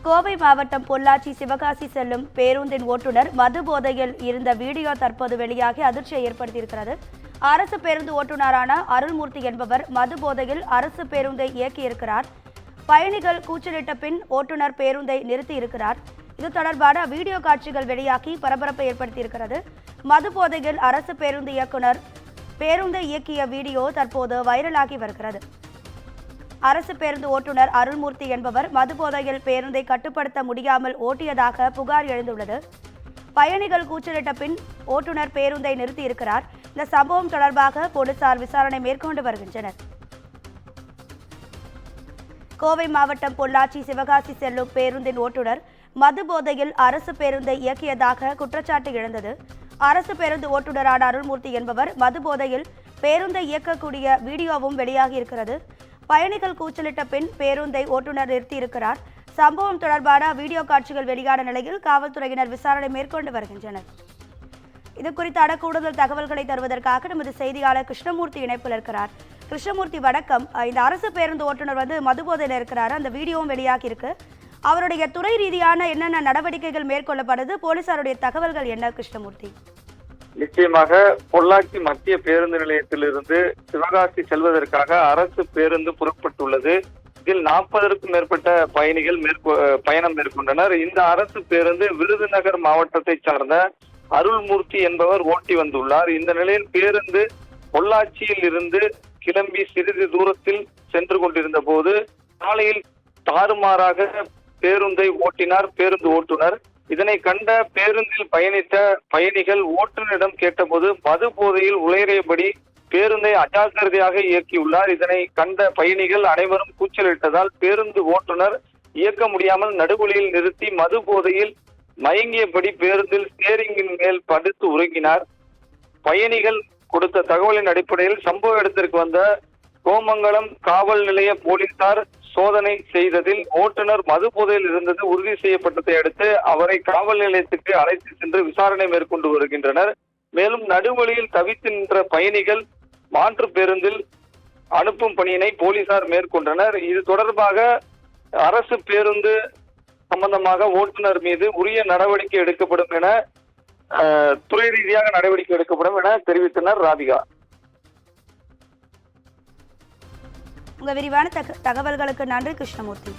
கோவை மாவட்டம் பொள்ளாச்சி சிவகாசி செல்லும் பேருந்தின் ஓட்டுநர் மது போதையில் இருந்த வீடியோ தற்போது வெளியாகி அதிர்ச்சியை ஏற்படுத்தியிருக்கிறது. அரசு பேருந்து ஓட்டுநரான அருள்மூர்த்தி என்பவர் மது போதையில் அரசு பேருந்தை இயக்கியிருக்கிறார். பயணிகள் கூச்சலிட்ட பின் ஓட்டுநர் பேருந்தை நிறுத்தியிருக்கிறார். இது தொடர்பான வீடியோ காட்சிகள் வெளியாகி பரபரப்பை ஏற்படுத்தியிருக்கிறது. மது போதையில் அரசு பேருந்து இயக்குனர் பேருந்தை இயக்கிய வீடியோ தற்போது வைரலாகி வருகிறது. அரசு பேருந்து ஓட்டுநர் அருள்மூர்த்தி என்பவர் மது போதையில் பேருந்தை கட்டுப்படுத்த முடியாமல் ஓட்டியதாக புகார் எழுந்துள்ளது. பயணிகள் கூச்சலிட்ட பின் ஓட்டுநர் பேருந்தை நிறுத்தியிருக்கிறார். இந்த சம்பவம் தொடர்பாக போலீசார் விசாரணை மேற்கொண்டு வருகின்றனர். கோவை மாவட்டம் பொள்ளாச்சி சிவகாசி செல்லும் பேருந்தின் ஓட்டுநர் மது போதையில் அரசு பேருந்தை இயக்கியதாக குற்றச்சாட்டு எழுந்தது. அரசு பேருந்து ஓட்டுநரான அருள்மூர்த்தி என்பவர் மது போதையில் பேருந்தை இயக்கக்கூடிய வீடியோவும் வெளியாகி இருக்கிறது. பயணிகள் கூச்சலிட்ட பின் பேருந்தை ஓட்டுநர் நிறுத்தியிருக்கிறார். சம்பவம் தொடர்பான வீடியோ காட்சிகள் வெளியான நிலையில் காவல்துறையினர் விசாரணை மேற்கொண்டு வருகின்றனர். இது குறித்தான கூடுதல் தகவல்களை தருவதற்காக நமது செய்தியாளர் கிருஷ்ணமூர்த்தி இணைப்பில் இருக்கிறார். கிருஷ்ணமூர்த்தி வணக்கம். இந்த அரசு பேருந்து ஓட்டுநர் மது போதையில் இருக்கிறாரு. அந்த வீடியோவும் வெளியாகி இருக்கு. அவருடைய துறை ரீதியான என்னென்ன நடவடிக்கைகள் மேற்கொள்ளப்படுது, போலீசாருடைய தகவல்கள் என்ன கிருஷ்ணமூர்த்தி? நிச்சயமாக பொள்ளாச்சி மத்திய பேருந்து நிலையத்திலிருந்து சிவகாசி செல்வதற்காக அரசு பேருந்து புறப்பட்டுள்ளது. இதில் 40க்கும் மேற்பட்ட பயணிகள் பயணம் மேற்கொண்டனர். இந்த அரசு பேருந்து விருதுநகர் மாவட்டத்தை சார்ந்த அருள்மூர்த்தி என்பவர் ஓட்டி வந்துள்ளார். இந்த நிலையில் பேருந்து பொள்ளாச்சியில் இருந்து கிளம்பி சிறிது தூரத்தில் சென்று கொண்டிருந்த போது சாலையில் தாறுமாறாக பேருந்தை ஓட்டினார் பேருந்து ஓட்டுநர். இதனை கண்ட பேருந்தில் பயணித்த பயணிகள் ஓட்டுநரிடம் கேட்டபோது மது போதையில் உளறியபடி பேருந்தை அஜாக்கிரதையாக இயக்கியுள்ளார். இதனை கண்ட பயணிகள் அனைவரும் கூச்சலிட்டதால் பேருந்து ஓட்டுநர் இயக்க முடியாமல் நடுவழியில் நிறுத்தி மது போதையில் மயங்கியபடி பேருந்தில் ஸ்டேரிங்கின் மேல் படுத்து உறங்கினார். பயணிகள் கொடுத்த தகவலின் அடிப்படையில் சம்பவ இடத்திற்கு வந்த கோமங்கலம் காவல் நிலைய போலீசார் சோதனை செய்ததில் ஓட்டுநர் மது போதையில் இருந்தது உறுதி செய்யப்பட்டதை அடுத்து அவரை காவல் நிலையத்துக்கு அழைத்து சென்று விசாரணை மேற்கொண்டு வருகின்றனர். மேலும் நடுவழியில் தவித்து நின்ற பயணிகள் மாற்று பேருந்தில் அனுப்பும் பணியினை போலீசார் மேற்கொண்டனர். இது தொடர்பாக அரசு பேருந்து சம்பந்தமாக ஓட்டுநர் மீது உரிய நடவடிக்கை எடுக்கப்படும் என துறை ரீதியாக நடவடிக்கை எடுக்கப்படும் என தெரிவித்தனர். ராதிகா, உங்க விரிவான தகவல்களுக்கு நன்றி கிருஷ்ணமூர்த்தி.